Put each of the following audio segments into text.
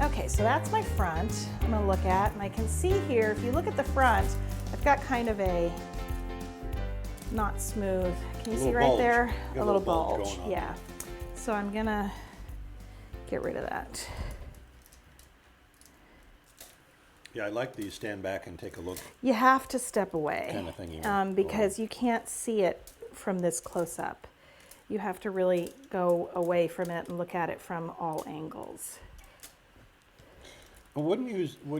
Okay, so that's my front I'm gonna look at, and I can see here, if you look at the front, I've got kind of a not smooth. Can you see right bulge. there? You got A little bulge, going on. yeah. So I'm gonna get rid of that. Yeah, I like these stand back and take a look You have to step away kind of thing. because you can't see it from this close up. You have to really go away from it and look at it from all angles. Wouldn't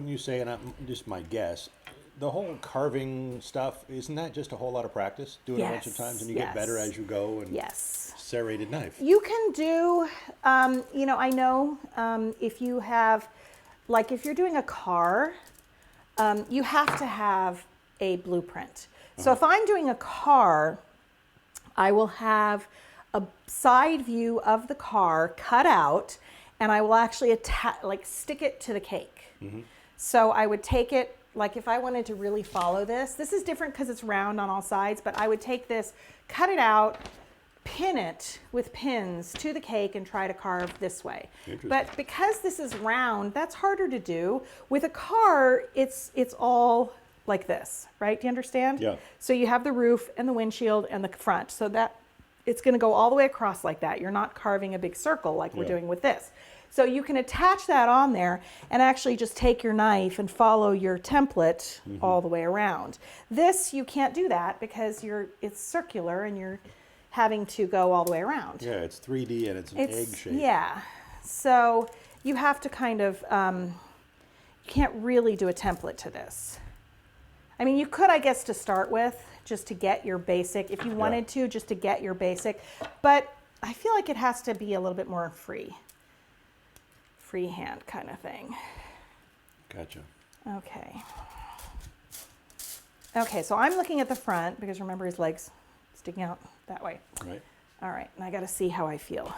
you say, and just my guess, the whole carving stuff, isn't that just a whole lot of practice? Doing it a bunch of times and you get better as you go? And yes. Serrated knife. You can do, you know, I know if you have, like if you're doing a car, you have to have a blueprint. So if I'm doing a car, I will have a side view of the car cut out, and I will actually stick it to the cake. So I would take it, like if I wanted to really follow this is different because it's round on all sides, but I would take this, cut it out, pin it with pins to the cake and try to carve this way. But because this is round, that's harder to do. With a car, it's all like this, right? Do you understand? Yeah. So you have the roof and the windshield and the front. So that it's going to go all the way across like that. You're not carving a big circle like we're doing with this. So you can attach that on there and actually just take your knife and follow your template all the way around. This, you can't do that because it's circular and you're having to go all the way around. Yeah, it's 3D and it's an egg shape. Yeah. So you have to kind of, you can't really do a template to this. I mean, you could, I guess, to start with, just to get your basic, if you wanted to, just to get your basic, but I feel like it has to be a little bit more freehand kind of thing. Gotcha. Okay. Okay, so I'm looking at the front because remember his legs sticking out that way. Right. All right, and I got to see how I feel.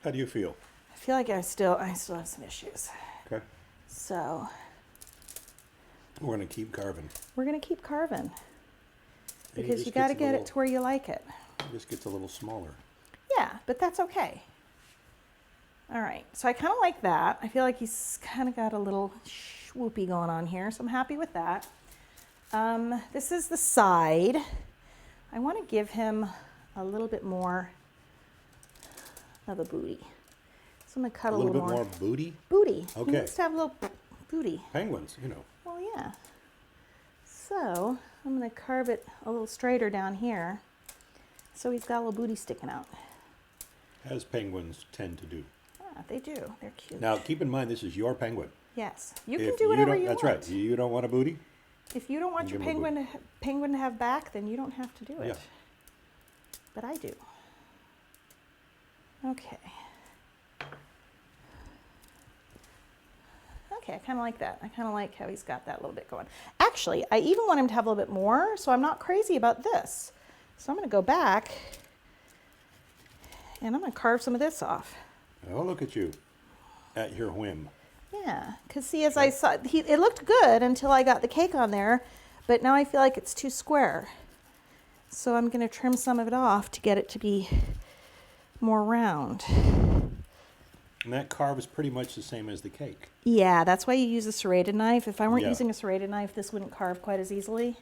How do you feel? I feel like I still have some issues. Okay. So We're going to keep carving. we're going to keep carving Maybe because this you got to gets a get little- it to where you like it. It just gets a little smaller. Yeah, but that's okay. All right, so I kind of like that. I feel like he's kind of got a little swoopy going on here, so I'm happy with that. This is the side. I want to give him a little bit more of a booty. So I'm going to cut a little bit more. more booty? Booty. Okay. He needs to have a little booty. Penguins, you know. Well, yeah. So I'm going to carve it a little straighter down here. So he's got a little booty sticking out. As penguins tend to do. Yeah, they do. They're cute. Now, keep in mind, this is your penguin. Yes. You can If do whatever don't- you That's want. right. You don't want a booty? If you don't want your Give him a penguin to have back, then you don't have to do it. Yeah. But I do. Okay. Okay, I kind of like that. I kind of like how he's got that little bit going. Actually, I even want him to have a little bit more, so I'm not crazy about this. So I'm going to go back, and I'm going to carve some of this off. Oh, look at you. At your whim. Yeah, because see, as I saw, it looked good until I got the cake on there, but now I feel like it's too square. So I'm going to trim some of it off to get it to be more round. And that carve is pretty much the same as the cake. Yeah, that's why you use a serrated knife. If I weren't Yeah. using a serrated knife, this wouldn't carve quite as easily.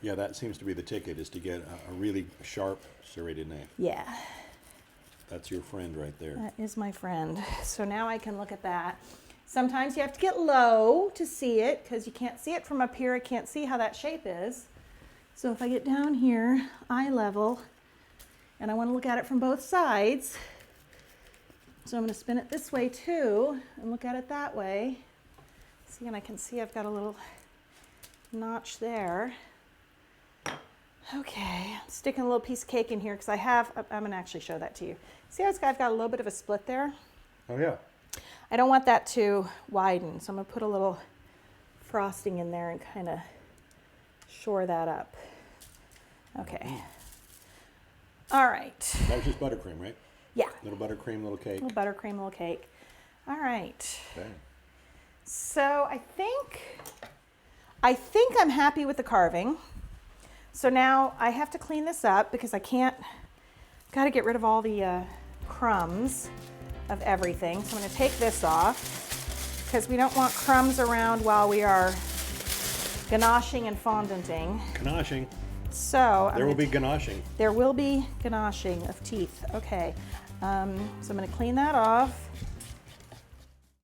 Yeah, that seems to be the ticket, is to get a really sharp serrated knife. Yeah, That's your friend right there. that is my friend. So now I can look at that. Sometimes you have to get low to see it because you can't see it from up here. I can't see how that shape is. So if I get down here, eye level, and I want to look at it from both sides, so I'm going to spin it this way too and look at it that way. See, and I can see I've got a little notch there. Okay, I'm sticking a little piece of cake in here because I'm going to actually show that to you. See how I've got a little bit of a split there? Oh, yeah. I don't want that to widen, so I'm going to put a little frosting in there and kind of shore that up. Okay. All right. That was just buttercream, right? Yeah. Little buttercream, little cake. Little buttercream, little cake. All right. Okay. So I think I'm happy with the carving. So now I have to clean this up because I can't, got to get rid of all the crumbs. of everything. So I'm going to take this off because we don't want crumbs around while we are ganaching and fondanting. Ganaching. So there will be ganaching. There will be ganaching of teeth. Okay. So I'm going to clean that off.